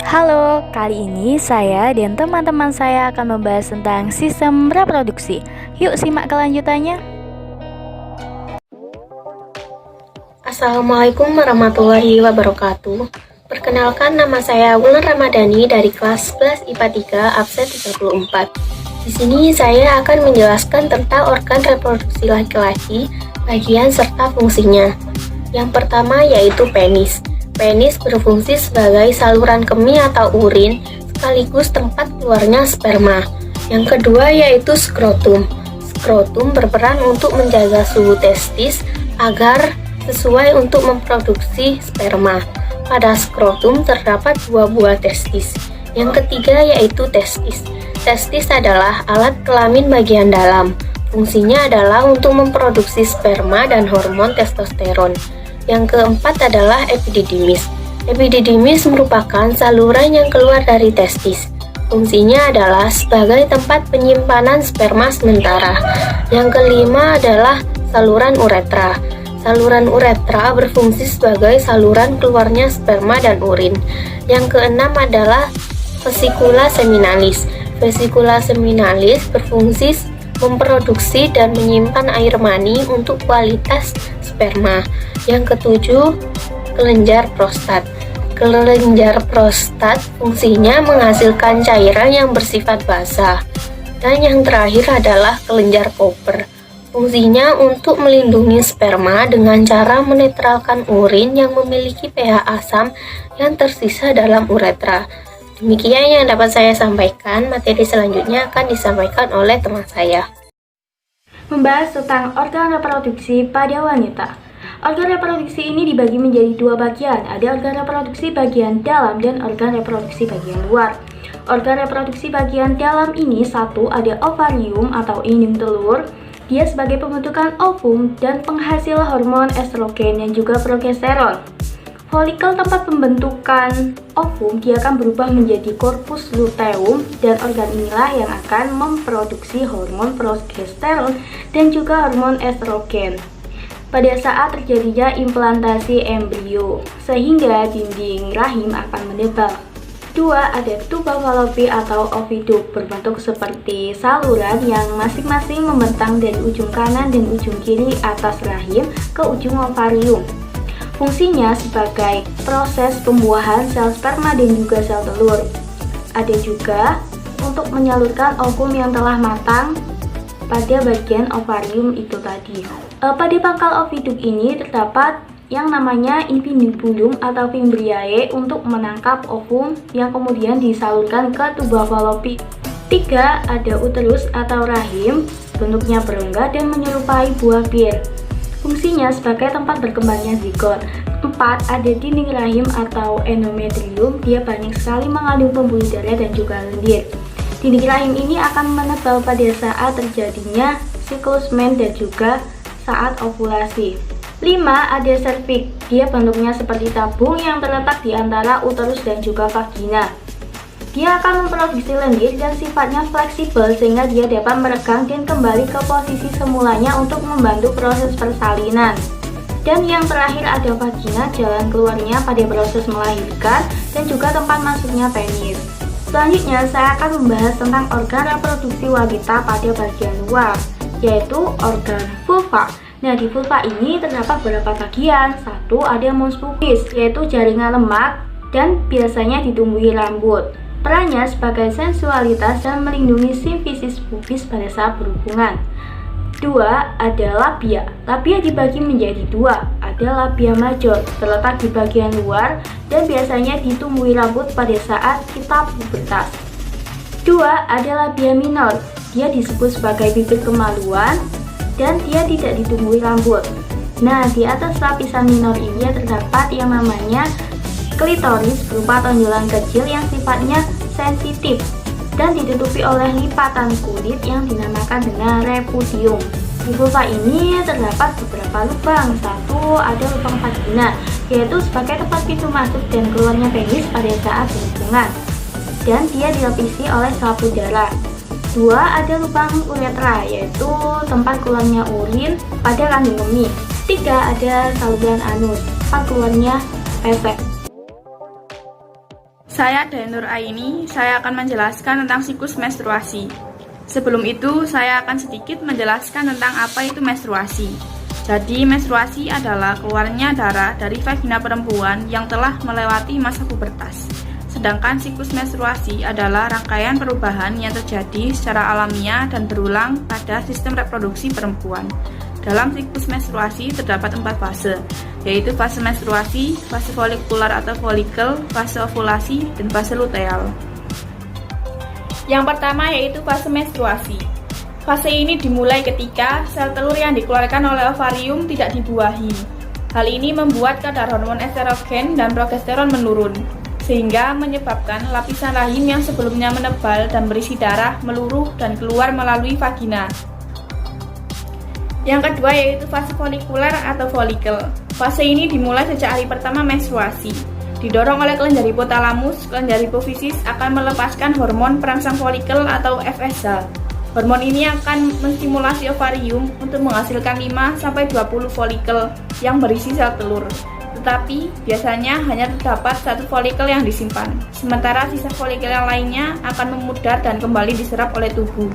Halo, kali ini saya dan teman-teman saya akan membahas tentang sistem reproduksi. Yuk simak kelanjutannya. Assalamualaikum warahmatullahi wabarakatuh. Perkenalkan, nama saya Wulan Ramadhani dari kelas 11 IPA 3 absen 34. Di sini saya akan menjelaskan tentang organ reproduksi laki-laki, bagian serta fungsinya. Yang pertama yaitu penis. Penis berfungsi sebagai saluran kemih atau urin sekaligus tempat keluarnya sperma. Yang kedua yaitu skrotum. Skrotum berperan untuk menjaga suhu testis agar sesuai untuk memproduksi sperma. Pada skrotum terdapat 2 buah testis. Yang ketiga yaitu testis. Testis adalah alat kelamin bagian dalam. Fungsinya adalah untuk memproduksi sperma dan hormon testosteron. Yang keempat adalah epididymis. Epididymis merupakan saluran yang keluar dari testis. Fungsinya adalah sebagai tempat penyimpanan sperma sementara. Yang kelima adalah saluran uretra. Saluran uretra berfungsi sebagai saluran keluarnya sperma dan urin. Yang keenam adalah vesikula seminalis. Vesikula seminalis berfungsi memproduksi dan menyimpan air mani untuk kualitas sperma. Yang ketujuh, kelenjar prostat. Kelenjar prostat fungsinya menghasilkan cairan yang bersifat basah. Dan yang terakhir adalah kelenjar Cooper. Fungsinya untuk melindungi sperma dengan cara menetralkan urin yang memiliki pH asam yang tersisa dalam uretra. Demikian yang dapat saya sampaikan. Materi selanjutnya akan disampaikan oleh teman saya. Membahas tentang organ reproduksi pada wanita. Organ reproduksi ini dibagi menjadi 2 bagian. Ada organ reproduksi bagian dalam dan organ reproduksi bagian luar. Organ reproduksi bagian dalam ini satu ada ovarium atau indung telur. Dia sebagai pembentukan ovum dan penghasil hormon estrogen dan juga progesteron. Folikel tempat pembentukan ovum dia akan berubah menjadi corpus luteum dan organ inilah yang akan memproduksi hormon progesteron dan juga hormon estrogen pada saat terjadinya implantasi embrio sehingga dinding rahim akan menebal. 2. Ada tuba fallopi atau oviduct berbentuk seperti saluran yang masing-masing membentang dari ujung kanan dan ujung kiri atas rahim ke ujung ovarium. Fungsinya sebagai proses pembuahan sel sperma dan juga sel telur. Ada juga untuk menyalurkan ovum yang telah matang pada bagian ovarium itu tadi. Pada pangkal oviduct ini terdapat yang namanya infundibulum atau fimbriae untuk menangkap ovum yang kemudian disalurkan ke tuba fallopi. 3. Ada uterus atau rahim, bentuknya berongga dan menyerupai buah bir. Fungsinya sebagai tempat berkembangnya zigot. 4. Ada dinding rahim atau endometrium, dia banyak sekali mengandung pembuluh darah dan juga lendir. Dinding rahim ini akan menebal pada saat terjadinya siklus men dan juga saat ovulasi. 5. Ada serviks, dia bentuknya seperti tabung yang terletak di antara uterus dan juga vagina. Dia akan memproduksi lendir dan sifatnya fleksibel sehingga dia dapat meregang dan kembali ke posisi semulanya untuk membantu proses persalinan. Dan yang terakhir ada vagina, jalan keluarnya pada proses melahirkan dan juga tempat masuknya penis. Selanjutnya saya akan membahas tentang organ reproduksi wanita pada bagian luar, yaitu organ vulva. Nah, di vulva ini terdapat beberapa bagian. 1. Ada mons pubis, yaitu jaringan lemak dan biasanya ditumbuhi rambut. Perannya sebagai sensualitas dan melindungi simfisis pubis pada saat berhubungan. 2. Ada labia. Labia dibagi menjadi 2. Ada labia major, terletak di bagian luar dan biasanya ditumbuhi rambut pada saat kita pubertas. 2. Ada labia minor. Dia disebut sebagai bibir kemaluan dan dia tidak ditumbuhi rambut. Nah, di atas lapisan minor ini terdapat yang namanya klitoris berupa tonjolan kecil yang sifatnya sensitif dan ditutupi oleh lipatan kulit yang dinamakan dengan repudium. Di vulva ini terdapat beberapa lubang. 1. Ada lubang vagina, yaitu sebagai tempat pintu masuk dan keluarnya penis pada saat berhubungan, dan dia dilapisi oleh selaput darah. 2. Ada lubang uretra, yaitu tempat keluarnya urin pada kandung kemih. 3. Ada saluran anus, tempat keluarnya pesek. Saya Dainur Aini, saya akan menjelaskan tentang siklus menstruasi. Sebelum itu, saya akan sedikit menjelaskan tentang apa itu menstruasi. Jadi, menstruasi adalah keluarnya darah dari vagina perempuan yang telah melewati masa pubertas. Sedangkan siklus menstruasi adalah rangkaian perubahan yang terjadi secara alamiah dan berulang pada sistem reproduksi perempuan. Dalam siklus menstruasi terdapat 4 fase, yaitu fase menstruasi, fase folikular atau folikel, fase ovulasi, dan fase luteal. Yang pertama yaitu fase menstruasi. Fase ini dimulai ketika sel telur yang dikeluarkan oleh ovarium tidak dibuahi. Hal ini membuat kadar hormon estrogen dan progesteron menurun, sehingga menyebabkan lapisan rahim yang sebelumnya menebal dan berisi darah meluruh dan keluar melalui vagina. Yang kedua yaitu fase folikuler atau folikel. Fase ini dimulai sejak hari pertama menstruasi. Didorong oleh kelenjar hipotalamus, kelenjar hipofisis akan melepaskan hormon perangsang folikel atau FSH. Hormon ini akan menstimulasi ovarium untuk menghasilkan 5-20 folikel yang berisi sel telur. Tetapi biasanya hanya terdapat 1 folikel yang disimpan, sementara sisa folikel yang lainnya akan memudar dan kembali diserap oleh tubuh.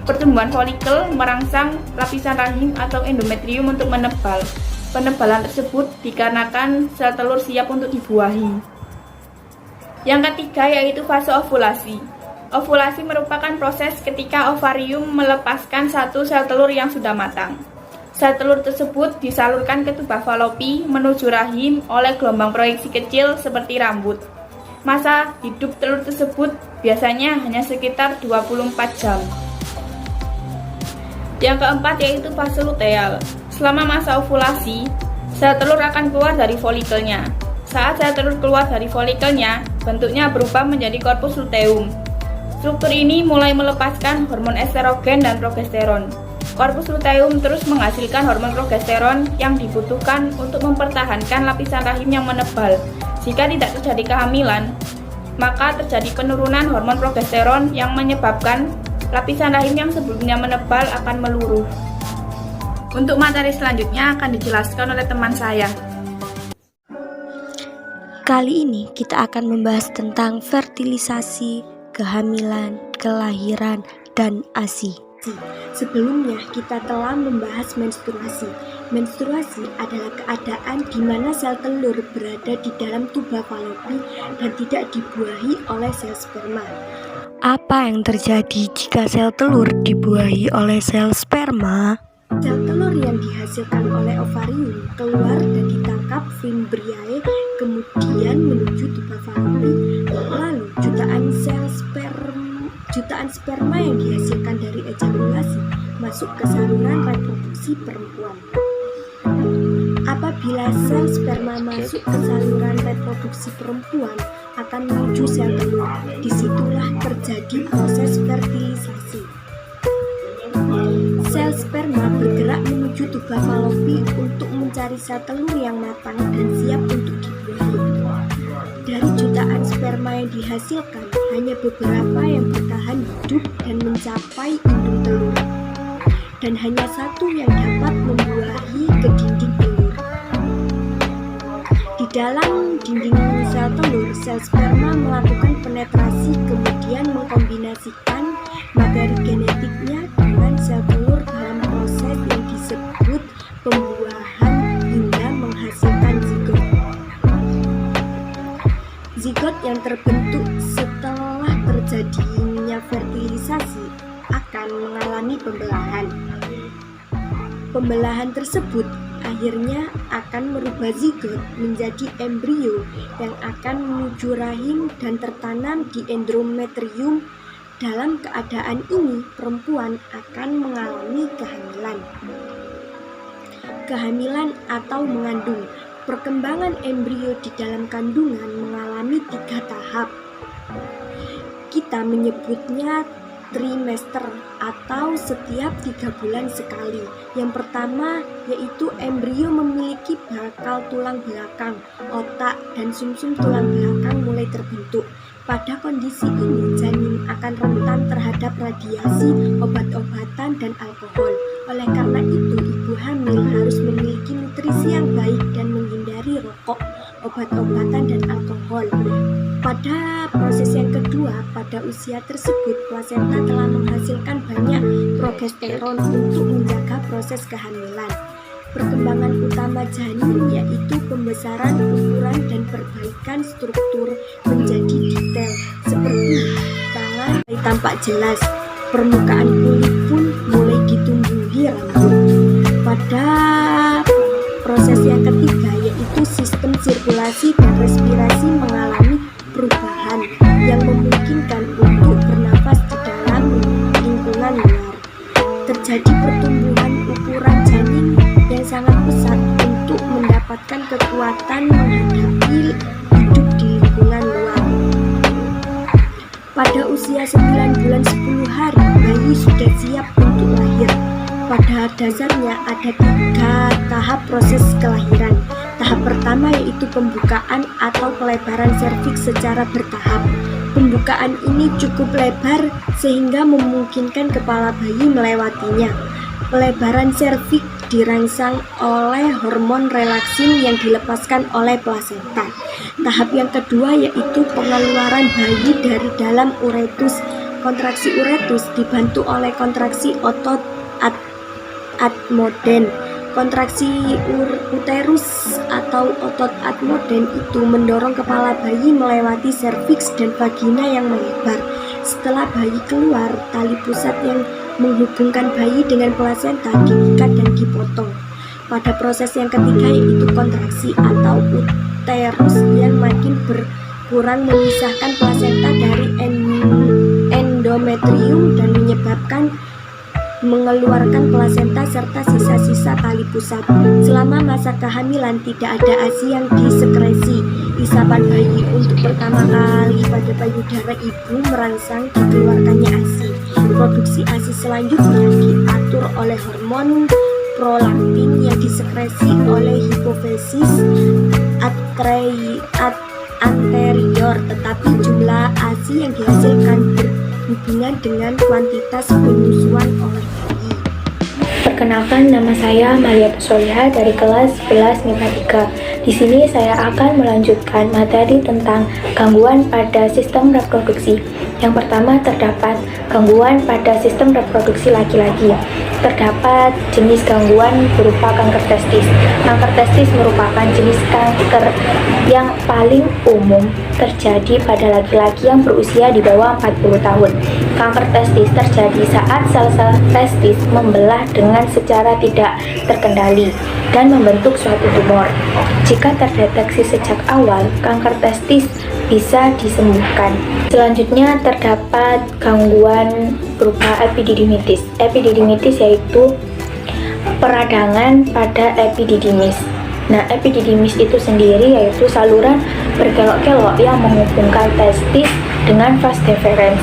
Pertumbuhan folikel merangsang lapisan rahim atau endometrium untuk menebal. Penebalan tersebut dikarenakan sel telur siap untuk dibuahi. Yang ketiga yaitu fase ovulasi. Ovulasi merupakan proses ketika ovarium melepaskan 1 sel telur yang sudah matang. Sel telur tersebut disalurkan ke tuba falopi menuju rahim oleh gelombang proyeksi kecil seperti rambut. Masa hidup telur tersebut biasanya hanya sekitar 24 jam. Yang keempat yaitu fase luteal. Selama masa ovulasi, sel telur akan keluar dari folikelnya. Saat sel telur keluar dari folikelnya, bentuknya berubah menjadi korpus luteum. Struktur ini mulai melepaskan hormon estrogen dan progesteron. Korpus luteum terus menghasilkan hormon progesteron yang dibutuhkan untuk mempertahankan lapisan rahim yang menebal. Jika tidak terjadi kehamilan, maka terjadi penurunan hormon progesteron yang menyebabkan lapisan rahim yang sebelumnya menebal akan meluruh. Untuk materi selanjutnya akan dijelaskan oleh teman saya. Kali ini kita akan membahas tentang fertilisasi, kehamilan, kelahiran, dan ASI. Sebelumnya kita telah membahas menstruasi. Menstruasi adalah keadaan di mana sel telur berada di dalam tuba falopi dan tidak dibuahi oleh sel sperma. Apa yang terjadi jika sel telur dibuahi oleh sel sperma? Sel telur yang dihasilkan oleh ovarium keluar dan ditangkap fimbriae, kemudian menuju tuba falopi. Lalu jutaan sperma yang dihasilkan dari ejakulasi masuk ke saluran reproduksi perempuan. Apabila sel sperma masuk ke saluran reproduksi perempuan, akan menuju sel telur. Disitulah terjadi proses fertilisasi. Sel sperma bergerak menuju tuba falopi untuk mencari sel telur yang matang dan siap untuk dibuahi. Dari jutaan sperma yang dihasilkan, hanya beberapa yang bertahan hidup dan mencapai indung telur, dan hanya 1 yang dapat membuahi ke dinding telur. Di dalam dinding sel telur, sel sperma melakukan penetrasi kemudian mengkombinasikan materi genetiknya dengan sel telur dalam proses yang disebut pembuahan hingga menghasilkan zigot. Zigot yang terbentuk setelah terjadinya fertilisasi akan mengalami pembelahan. Pembelahan tersebut akhirnya akan merubah zigot menjadi embrio yang akan menuju rahim dan tertanam di endometrium. Dalam keadaan ini, perempuan akan mengalami kehamilan. Kehamilan atau mengandung. Perkembangan embrio di dalam kandungan mengalami 3 tahap. Kita menyebutnya trimester atau setiap 3 bulan sekali. Yang pertama yaitu embrio memiliki bakal tulang belakang, otak, dan sumsum tulang belakang mulai terbentuk. Pada kondisi ini, janin akan rentan terhadap radiasi, obat-obatan, dan alkohol. Oleh karena itu, ibu hamil harus memiliki nutrisi yang baik dan menghindari rokok, obat-obatan, dan alkohol. Pada proses yang kedua, pada usia tersebut, plasenta telah menghasilkan banyak progesteron untuk menjaga proses kehamilan. Perkembangan utama janin yaitu pembesaran, ukuran, dan perbaikan struktur menjadi detail, seperti tangan mulai tampak jelas, permukaan kulit pun mulai ditumbuhi rambut. Pada proses yang ketiga yaitu sistem sirkulasi dan respirasi mengalami perubahan yang memungkinkan untuk bernafas di dalam lingkungan luar. Terjadi pertumbuhan ukuran janin yang sangat besar untuk mendapatkan kekuatan menghadapi hidup di lingkungan luar. Pada usia 9 bulan 10 hari, bayi sudah siap untuk lahir. Pada dasarnya ada 3 tahap proses kelahiran. Tahap pertama yaitu pembukaan atau pelebaran serviks secara bertahap. Pembukaan ini cukup lebar sehingga memungkinkan kepala bayi melewatinya. Pelebaran serviks dirangsang oleh hormon relaksin yang dilepaskan oleh plasenta. Tahap yang kedua yaitu pengeluaran bayi dari dalam uretus. Kontraksi uretus dibantu oleh kontraksi otot atmoden. Kontraksi uterus atau otot atmoden itu mendorong kepala bayi melewati serviks dan vagina yang melebar. Setelah bayi keluar, tali pusat yang menghubungkan bayi dengan plasenta diikat dan dipotong. Pada proses yang ketiga yaitu kontraksi atau uterus yang makin berkurang memisahkan plasenta dari endometrium dan menyebabkan mengeluarkan plasenta serta sisa-sisa tali pusat. Selama masa kehamilan tidak ada ASI yang disekresi. Isapan bayi untuk pertama kali pada payudara ibu merangsang dikeluarkannya ASI. Produksi ASI selanjutnya diatur oleh hormon prolaktin yang disekresi oleh hipofisis anterior, tetapi jumlah ASI yang dihasilkan berhubungan dengan kuantitas penyusuan oleh bayi. Perkenalkan, nama saya Maria Solihah dari kelas 11 MIPA 3. Di sini saya akan melanjutkan materi tentang gangguan pada sistem reproduksi. Yang pertama terdapat gangguan pada sistem reproduksi laki-laki. Terdapat jenis gangguan berupa kanker testis. Kanker testis merupakan jenis kanker yang paling umum terjadi pada laki-laki yang berusia di bawah 40 tahun. Kanker testis terjadi saat sel-sel testis membelah dengan secara tidak terkendali dan membentuk suatu tumor. Jika terdeteksi sejak awal, kanker testis bisa disembuhkan. Selanjutnya terdapat gangguan berupa epididymitis. Epididymitis yaitu peradangan pada epididymis. Nah, epididymis itu sendiri yaitu saluran berkelok-kelok yang menghubungkan testis dengan vas deferens.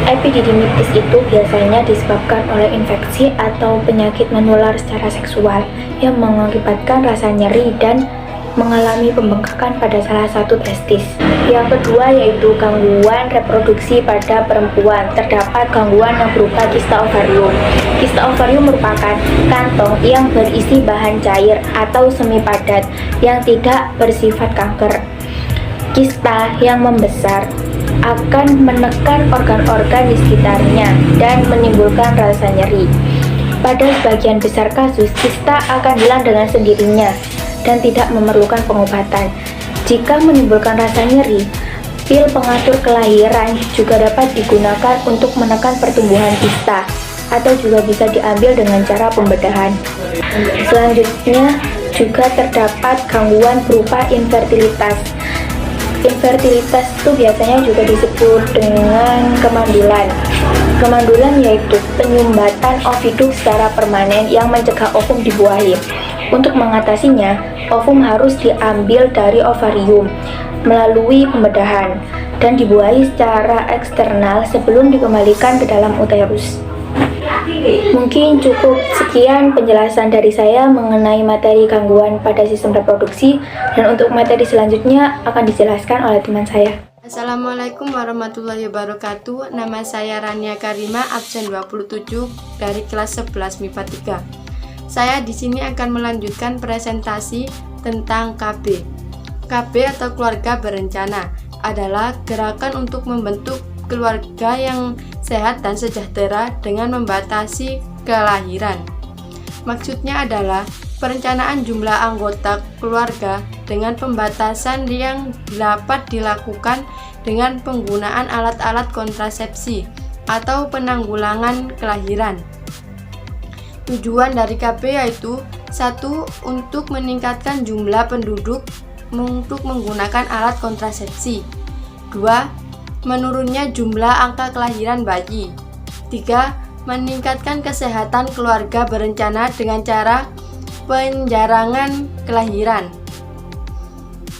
Epididymitis itu biasanya disebabkan oleh infeksi atau penyakit menular secara seksual yang mengakibatkan rasa nyeri dan mengalami pembengkakan pada salah satu testis. Yang kedua yaitu gangguan reproduksi pada perempuan. Terdapat gangguan yang berupa kista ovarium. Kista ovarium merupakan kantong yang berisi bahan cair atau semi padat yang tidak bersifat kanker. Kista yang membesar akan menekan organ-organ di sekitarnya dan menimbulkan rasa nyeri. Pada sebagian besar kasus, kista akan hilang dengan sendirinya dan tidak memerlukan pengobatan. Jika menimbulkan rasa nyeri, pil pengatur kelahiran juga dapat digunakan untuk menekan pertumbuhan kista atau juga bisa diambil dengan cara pembedahan. Selanjutnya juga terdapat gangguan berupa infertilitas. Infertilitas itu biasanya juga disebut dengan kemandulan. Kemandulan yaitu penyumbatan ovidum secara permanen yang mencegah ovum dibuahi. Untuk mengatasinya, ovum harus diambil dari ovarium melalui pembedahan dan dibuahi secara eksternal sebelum dikembalikan ke dalam uterus. Mungkin cukup sekian penjelasan dari saya mengenai materi gangguan pada sistem reproduksi, dan untuk materi selanjutnya akan dijelaskan oleh teman saya. Assalamualaikum warahmatullahi wabarakatuh. Nama saya Rania Karima, absen 27 dari kelas 11 MIPA 3. Saya di sini akan melanjutkan presentasi tentang KB. KB atau keluarga berencana adalah gerakan untuk membentuk keluarga yang sehat dan sejahtera dengan membatasi kelahiran. Maksudnya adalah perencanaan jumlah anggota keluarga dengan pembatasan yang dapat dilakukan dengan penggunaan alat-alat kontrasepsi atau penanggulangan kelahiran. Tujuan dari KB yaitu 1. Untuk meningkatkan jumlah penduduk untuk menggunakan alat kontrasepsi. 2. Menurunnya jumlah angka kelahiran bayi. 3. Meningkatkan kesehatan keluarga berencana dengan cara penjarangan kelahiran.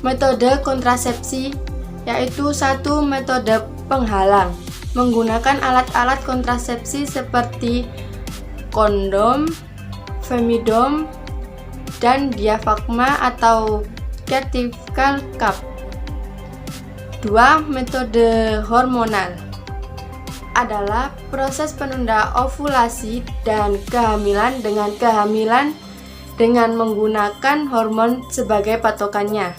Metode kontrasepsi yaitu 1. Metode penghalang menggunakan alat-alat kontrasepsi seperti kondom, femidom, dan diafragma atau cervical cup. 2. Metode hormonal adalah proses penunda ovulasi dan kehamilan dengan menggunakan hormon sebagai patokannya.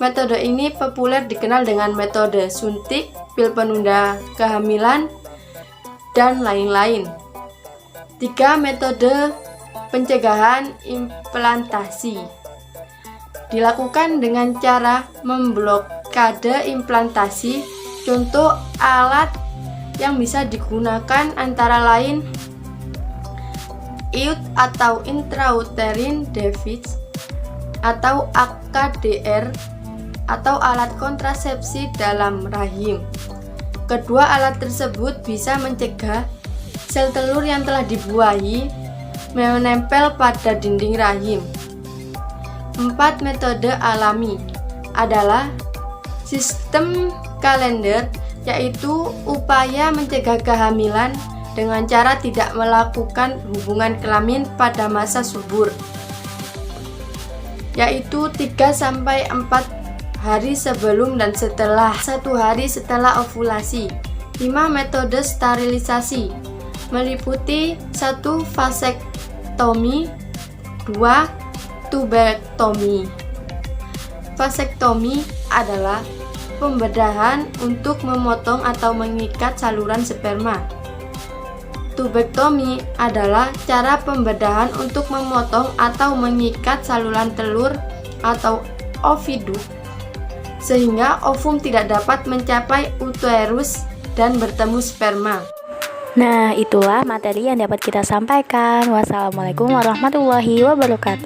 Metode ini populer dikenal dengan metode suntik, pil penunda kehamilan, dan lain-lain. 3. Metode pencegahan implantasi dilakukan dengan cara memblokade implantasi. Contoh alat yang bisa digunakan antara lain IUD atau intrauterine device atau AKDR atau alat kontrasepsi dalam rahim. Kedua alat tersebut bisa mencegah sel telur yang telah dibuahi menempel pada dinding rahim. 4. Metode alami adalah sistem kalender, yaitu upaya mencegah kehamilan dengan cara tidak melakukan hubungan kelamin pada masa subur, yaitu 3-4 hari sebelum dan setelah 1 hari setelah ovulasi. 5. Metode sterilisasi meliputi 1. Vasektomi, 2. Tubektomi. Vasektomi adalah pembedahan untuk memotong atau mengikat saluran sperma. Tubektomi adalah cara pembedahan untuk memotong atau mengikat saluran telur atau oviduk sehingga ovum tidak dapat mencapai uterus dan bertemu sperma. Nah, itulah materi yang dapat kita sampaikan. Wassalamualaikum warahmatullahi wabarakatuh.